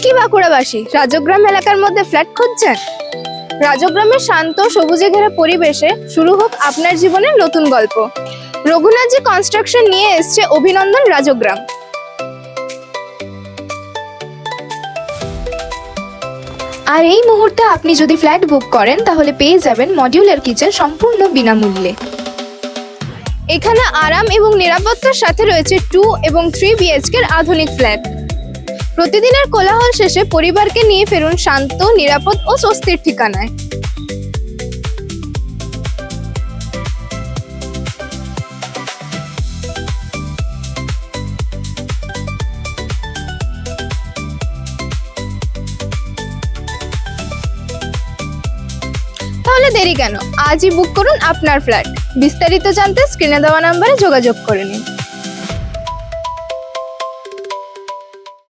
কি বাঁকুড়াবাসী রাজগ্রাম এলাকার মধ্যে ফ্ল্যাট খুঁজছেন? রাজগ্রামের শান্ত সবুজে ঘেরা পরিবেশে শুরু হোক আপনার জীবনের নতুন গল্প। রঘুনাথজি কনস্ট্রাকশন নিয়ে এসছে অভিনন্দন রাজগ্রাম। আর এই মুহূর্তে আপনি যদি ফ্ল্যাট বুক করেন তাহলে পেয়ে যাবেন মডিউলার কিচেন সম্পূর্ণ বিনামূল্যে। এখানে আরাম এবং নিরাপত্তার সাথে রয়েছে 2 এবং 3 বিএইচকে আধুনিক ফ্ল্যাট। প্রতিদিনের কোলাহল শেষে পরিবারকে নিয়ে ফেরুন শান্ত, নিরাপদ ও স্বস্তির ঠিকানায়। তাহলে দেরি কেন? আজই বুক করুন আপনার ফ্ল্যাট। বিস্তারিত জানতে স্ক্রিনে দেওয়া নম্বরে যোগাযোগ করে নিন।